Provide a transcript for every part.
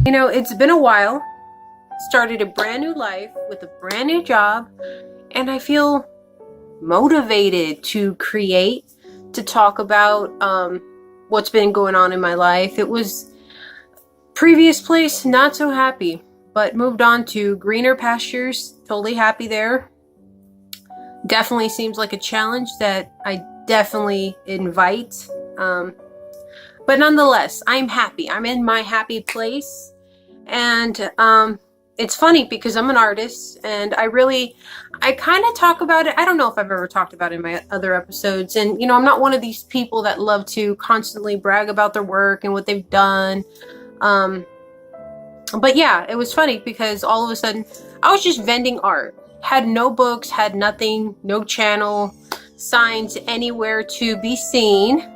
You know, it's been a while. Started a brand new life with a brand new job, and I feel motivated to create, to talk about what's been going on in my life. It was previous place, not so happy, but moved on to greener pastures. Totally happy there. Definitely seems like a challenge that I definitely invite. But nonetheless, I'm happy. I'm in my happy place. And it's funny because I'm an artist, and I kind of talk about it. I don't know if I've ever talked about it in my other episodes. And, you know, I'm not one of these people that love to constantly brag about their work and what they've done. But yeah, it was funny because all of a sudden I was just vending art. Had no books, had nothing, no channel, signs anywhere to be seen.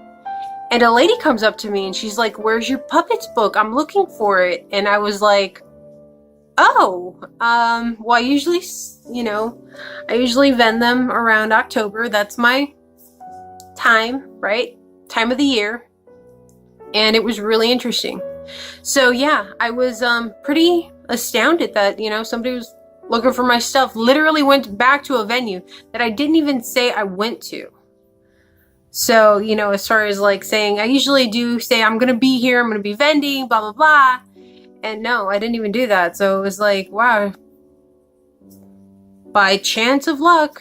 And a lady comes up to me and she's like, "Where's your puppets book? I'm looking for it." And I was like, "Oh, well, I usually, I usually vend them around October. That's my time, right? Time of the year." And it was really interesting. So yeah, I was pretty astounded that, somebody was looking for my stuff. Literally went back to a venue that I didn't even say I went to. So, as far as like saying, I usually do say I'm going to be here, I'm going to be vending, blah, blah, blah. And no, I didn't even do that. So it was like, wow, by chance of luck,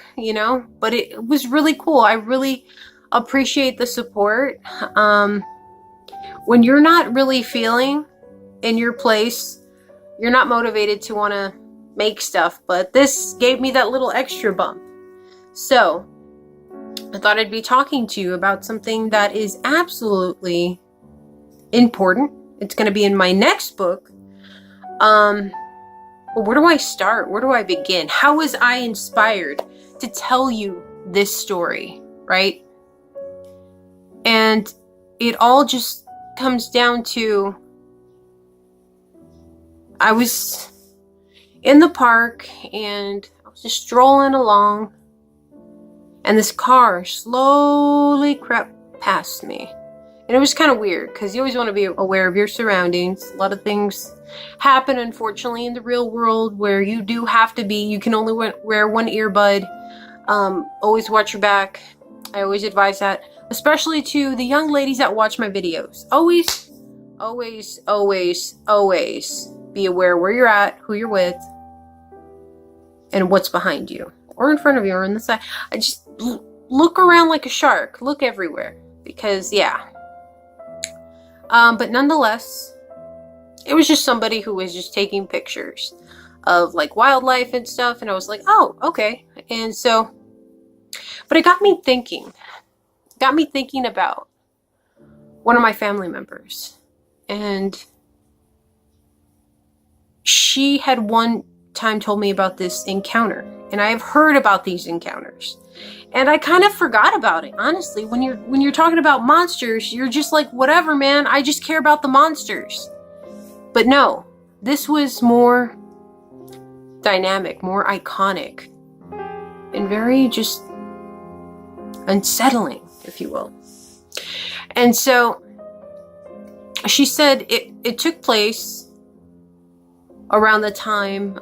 but it was really cool. I really appreciate the support. When you're not really feeling in your place, you're not motivated to want to make stuff, but this gave me that little extra bump. So I thought I'd be talking to you about something that is absolutely important. It's going to be in my next book. Well, where do I start? Where do I begin? How was I inspired to tell you this story, right? And it all just comes down to, I was in the park and I was just strolling along, and this car slowly crept past me. And it was kind of weird because you always want to be aware of your surroundings. A lot of things happen, unfortunately, in the real world where you do have to be. You can only wear one earbud. Always watch your back. I always advise that, especially to the young ladies that watch my videos. Always, always, always, always be aware where you're at, who you're with, and what's behind you, or in front of you, or on the side. I just look around like a shark. Look everywhere, because yeah. But nonetheless, it was just somebody who was just taking pictures of like wildlife and stuff, and I was like, oh, okay. And so, but it got me thinking about one of my family members, and she had one time told me about this encounter, and I have heard about these encounters, and I kind of forgot about it. Honestly, when you're talking about monsters, you're just like, whatever, man, I just care about the monsters. But no, this was more dynamic, more iconic, and very just unsettling, if you will. And so she said it took place around the time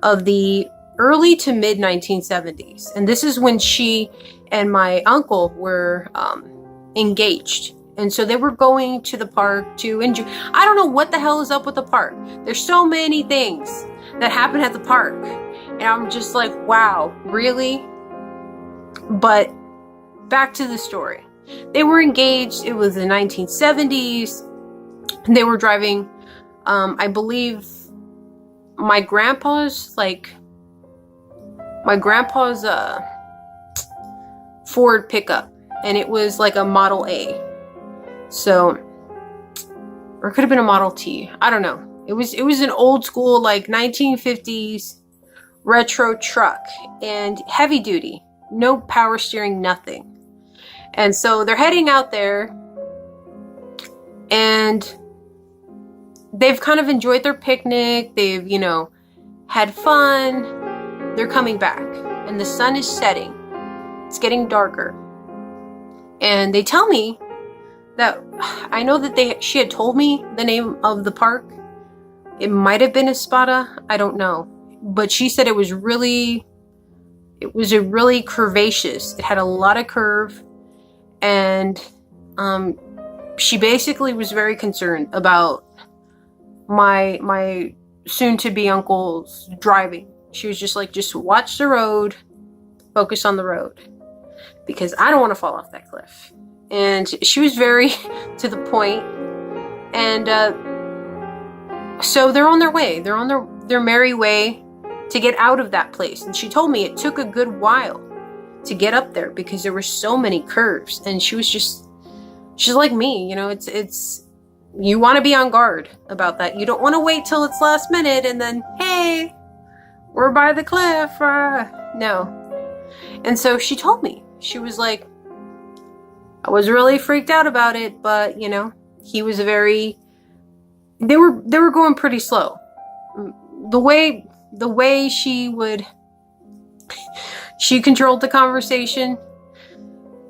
of the early to mid 1970s. And this is when she and my uncle were engaged. And so they were going to the park to enjoy. I don't know what the hell is up with the park. There's so many things that happen at the park. And I'm just like, wow, really? But back to the story. They were engaged. It was the 1970s. And they were driving, I believe, my grandpa's Ford pickup, and it was like a Model A. So, or it could have been a Model T. I don't know. It was an old school, like 1950s retro truck, and heavy duty, no power steering, nothing. And so they're heading out there, and they've kind of enjoyed their picnic. They've, had fun. They're coming back, and the sun is setting. It's getting darker. And they tell me that, I know that she had told me the name of the park, It might have been a Spada, I don't know. But she said it was a really curvaceous. It had a lot of curve, and she basically was very concerned about my soon-to-be uncle's driving. She was just like, just watch the road, focus on the road, because I don't want to fall off that cliff. And she was very to the point. And so they're on their way. They're on their merry way to get out of that place. And she told me it took a good while to get up there because there were so many curves. And she's like me, you know, it's you want to be on guard about that. You don't want to wait till it's last minute and then, hey, we're by the cliff. No. And so she told me, she was like, I was really freaked out about it, but you know, he was they were going pretty slow. The way she controlled the conversation,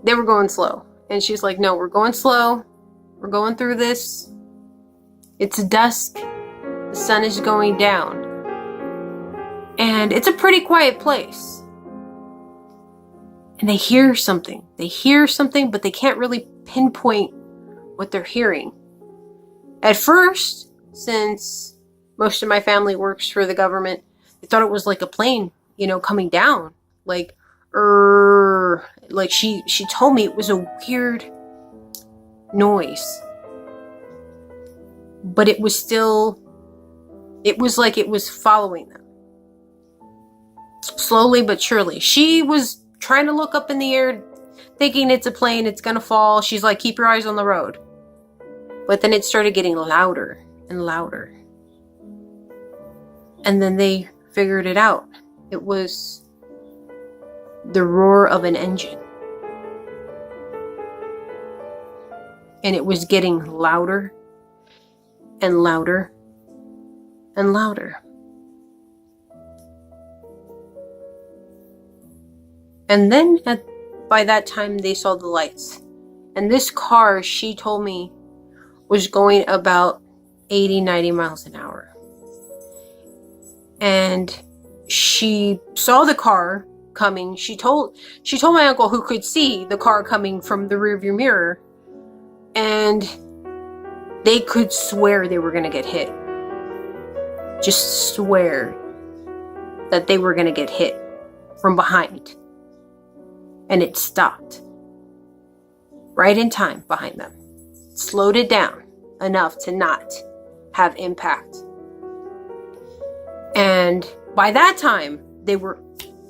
they were going slow. And she's like, no, we're going slow. We're going through this. It's dusk. The sun is going down. And it's a pretty quiet place. And they hear something. But they can't really pinpoint what they're hearing. At first, since most of my family works for the government, they thought it was like a plane, you know, coming down. Like she told me it was a weird noise. But it was like it was following them. Slowly but surely. She was trying to look up in the air, thinking it's a plane, it's gonna fall. She's like, keep your eyes on the road. But then it started getting louder and louder. And then they figured it out. It was the roar of an engine. And it was getting louder and louder and louder. And then by that time they saw the lights. And this car, she told me, was going about 80, 90 miles an hour. And she saw the car coming. She told my uncle, who could see the car coming from the rearview mirror, and they could swear they were going to get hit. Just swear that they were going to get hit from behind. And it stopped right in time behind them. Slowed it down enough to not have impact. And by that time, they were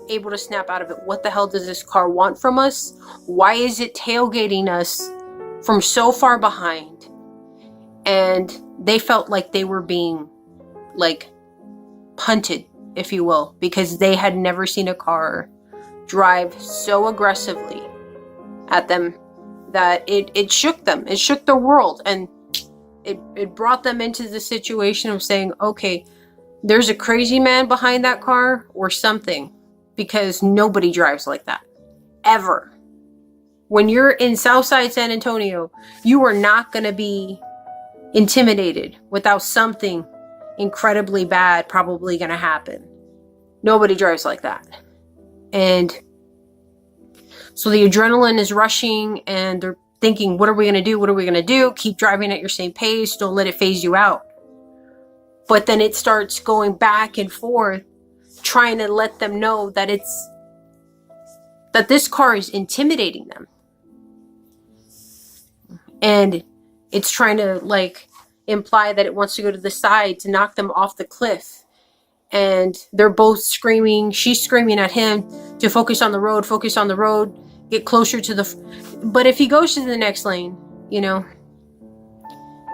able to snap out of it. What the hell does this car want from us? Why is it tailgating us from so far behind? And they felt like they were being like punted, if you will, because they had never seen a car drive so aggressively at them that it shook them. It shook the world, and it brought them into the situation of saying, okay, there's a crazy man behind that car or something, because nobody drives like that ever. When you're in Southside San Antonio, you are not going to be intimidated without something incredibly bad probably going to happen. Nobody drives like that. And so the adrenaline is rushing, and they're thinking, what are we going to do? What are we going to do? Keep driving at your same pace. Don't let it phase you out. But then it starts going back and forth, trying to let them know that this car is intimidating them. And it's trying to like imply that it wants to go to the side to knock them off the cliff. And they're both screaming. She's screaming at him to focus on the road, get closer to the... But if he goes to the next lane, you know,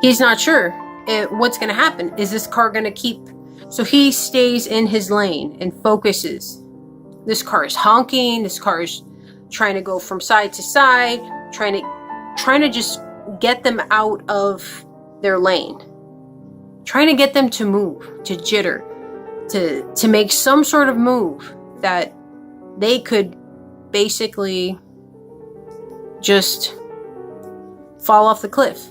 he's not sure what's going to happen. Is this car going to keep... So he stays in his lane and focuses. This car is honking. This car is trying to go from side to side, trying to just get them out of their lane. Trying to get them to move, to jitter, to make some sort of move that they could basically just fall off the cliff.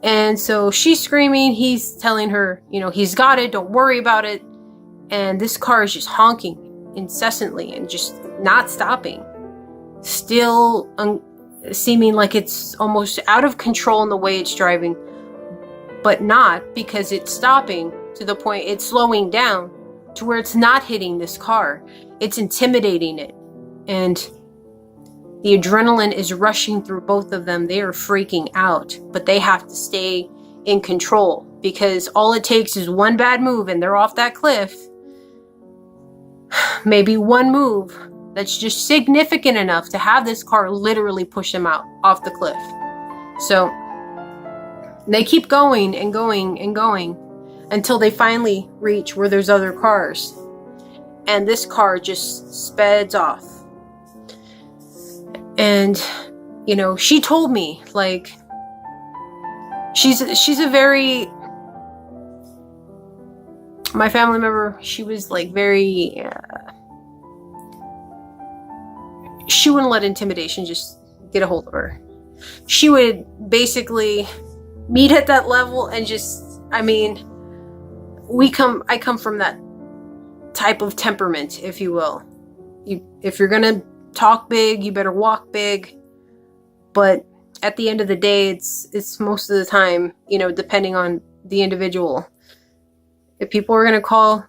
And so she's screaming. He's telling her, he's got it. Don't worry about it. And this car is just honking incessantly and just not stopping. Still seeming like it's almost out of control in the way it's driving, but not, because it's stopping to the point it's slowing down to where it's not hitting this car. It's intimidating it. And the adrenaline is rushing through both of them. They are freaking out, but they have to stay in control, because all it takes is one bad move and they're off that cliff. Maybe one move that's just significant enough to have this car literally push them out off the cliff. So they keep going and going and going until they finally reach where there's other cars. And this car just speds off. And, she told me, like, she's a very, my family member, she was like very, she wouldn't let intimidation just get a hold of her. She would basically meet at that level and just, I come from that type of temperament, if you will. If you're gonna talk big, you better walk big. But at the end of the day, it's most of the time, depending on the individual. If people are gonna call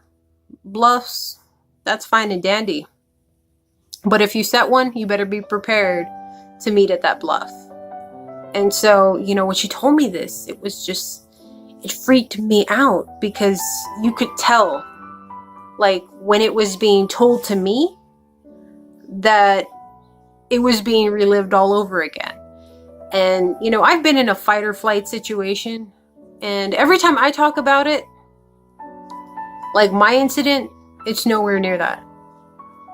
bluffs, that's fine and dandy. But if you set one, you better be prepared to meet at that bluff. And so, when she told me this, it freaked me out, because you could tell, like, when it was being told to me, that it was being relived all over again. And, I've been in a fight or flight situation, and every time I talk about it, like my incident, it's nowhere near that.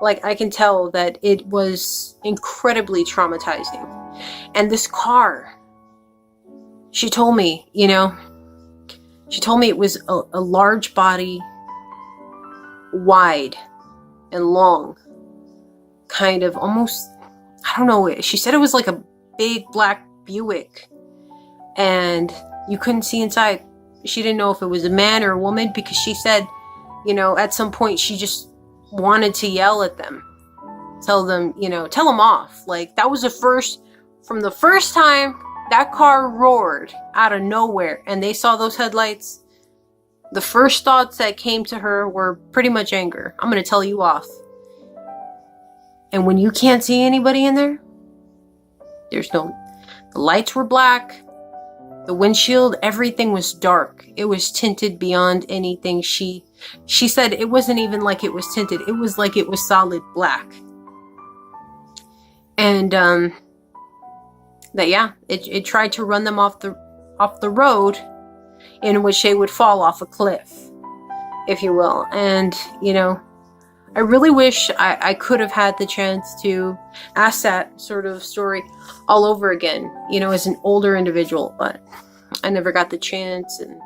Like, I can tell that it was incredibly traumatizing. And this car, she told me, it was a large body, wide and long, kind of almost, I don't know, she said it was like a big black Buick, and you couldn't see inside. She didn't know if it was a man or a woman, because she said, at some point she just wanted to yell at them, tell them off. Like, that was from the first time that car roared out of nowhere and they saw those headlights, the first thoughts that came to her were pretty much anger. I'm going to tell you off. And when you can't see anybody in there, the lights were black, the windshield, everything was dark. It was tinted beyond anything. She said it wasn't even like it was tinted. It was like it was solid black. And, it tried to run them off the road, in which they would fall off a cliff, if you will. And, I really wish I could have had the chance to ask that sort of story all over again, as an older individual, but I never got the chance. And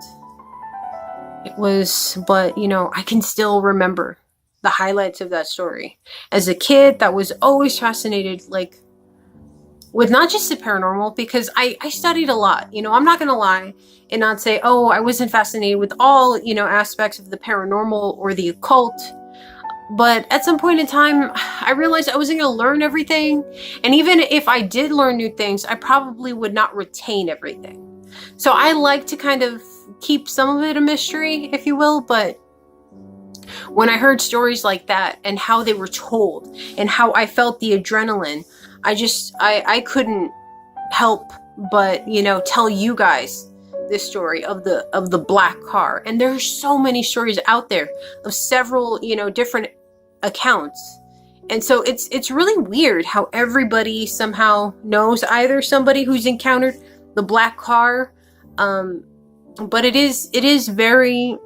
I can still remember the highlights of that story. As a kid, that was always fascinated, like, with not just the paranormal, because I studied a lot. I'm not going to lie and not say, oh, I wasn't fascinated with all, aspects of the paranormal or the occult. But at some point in time, I realized I wasn't going to learn everything. And even if I did learn new things, I probably would not retain everything. So I like to kind of keep some of it a mystery, if you will. But when I heard stories like that and how they were told and how I felt the adrenaline, I couldn't help but, tell you guys this story of the black car. And there's so many stories out there of several, different accounts. And so it's really weird how everybody somehow knows either somebody who's encountered the black car. But it is very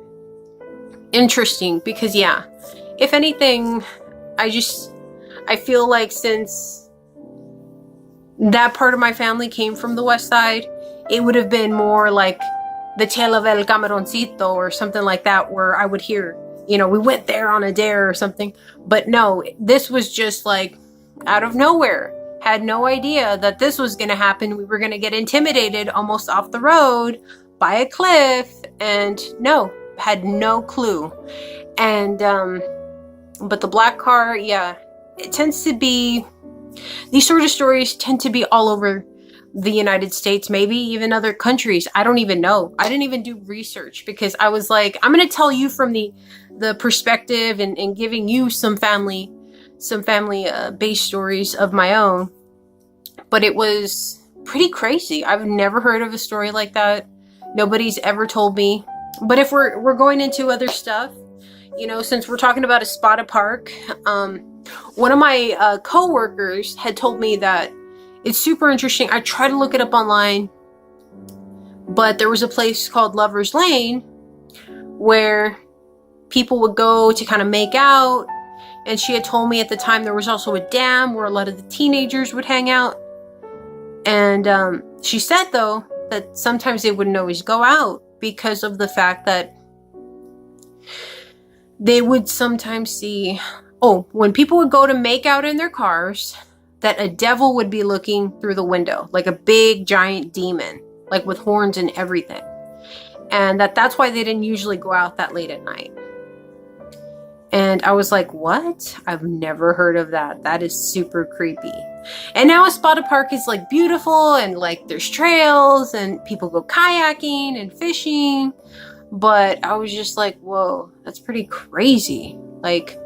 interesting, because if anything, I feel like since that part of my family came from the West Side, it would have been more like the tale of El Camaroncito or something like that, where I would hear, we went there on a dare or something. But no, this was just like out of nowhere had no idea that this was going to happen. We were going to get intimidated almost off the road by a cliff, and no, had no clue. And but the black car, yeah, it tends to be, these sort of stories tend to be all over the United States, maybe even other countries. I don't even know. I didn't even do research because I was like, I'm going to tell you from the perspective and giving you some family based stories of my own. But it was pretty crazy. I've never heard of a story like that. Nobody's ever told me. But if we're going into other stuff, you know, since we're talking about a spotted park, one of my co-workers had told me that it's super interesting. I tried to look it up online, but there was a place called Lover's Lane where people would go to kind of make out. And she had told me at the time there was also a dam where a lot of the teenagers would hang out. And she said, though, that sometimes they wouldn't always go out because of the fact that they would sometimes see, when people would go to make out in their cars, that a devil would be looking through the window, like a big giant demon, like with horns and everything. And that's why they didn't usually go out that late at night. And I was like, what? I've never heard of that. That is super creepy. And now a spotted park is like beautiful, and like there's trails and people go kayaking and fishing. But I was just like, whoa, that's pretty crazy. Like,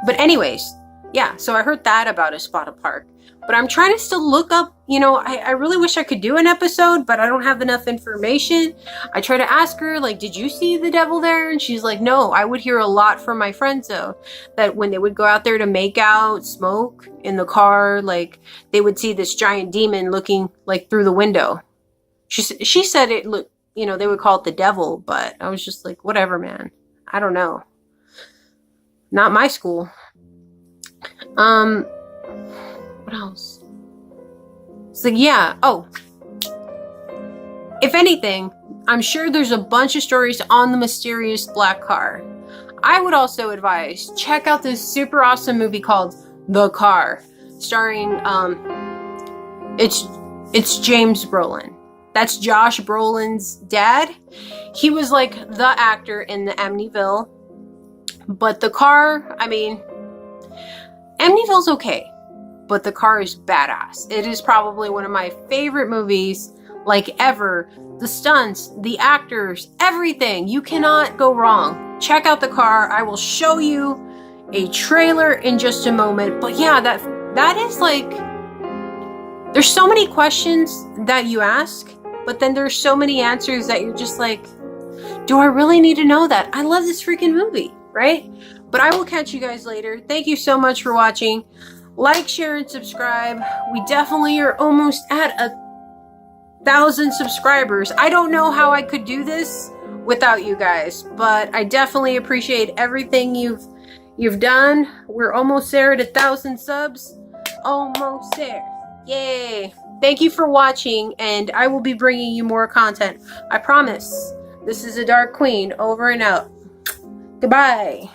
but anyways, yeah, so I heard that about a spotted park. But I'm trying to still look up, you know, I really wish I could do an episode, but I don't have enough information. I try to ask her, like, did you see the devil there? And she's like, no. I would hear a lot from my friends, though, that when they would go out there to make out, smoke in the car, like, they would see this giant demon looking, like, through the window. She said it looked, you know, they would call it the devil, but I was just like, whatever, man. I don't know. Not my school. What else? So yeah. If anything, I'm sure there's a bunch of stories on the mysterious black car. I would also advise, check out this super awesome movie called The Car, starring, it's James Brolin. That's Josh Brolin's dad. He was like the actor in the Amityville. But The Car, I mean, Amityville's okay, but The Car is badass. It is probably one of my favorite movies, like, ever. The stunts, the actors, everything. You cannot go wrong. Check out The Car. I will show you a trailer in just a moment. But yeah, that is like, there's so many questions that you ask, but then there's so many answers that you're just like, do I really need to know that? I love this freaking movie, right? But I will catch you guys later. Thank you so much for watching. Like, share, and subscribe. We definitely are almost at 1,000 subscribers. I don't know how I could do this without you guys, but I definitely appreciate everything you've done. We're almost there at 1,000 subs. Almost there. Yay. Thank you for watching, and I will be bringing you more content. I promise. This is a Dark Queen, over and out. Goodbye.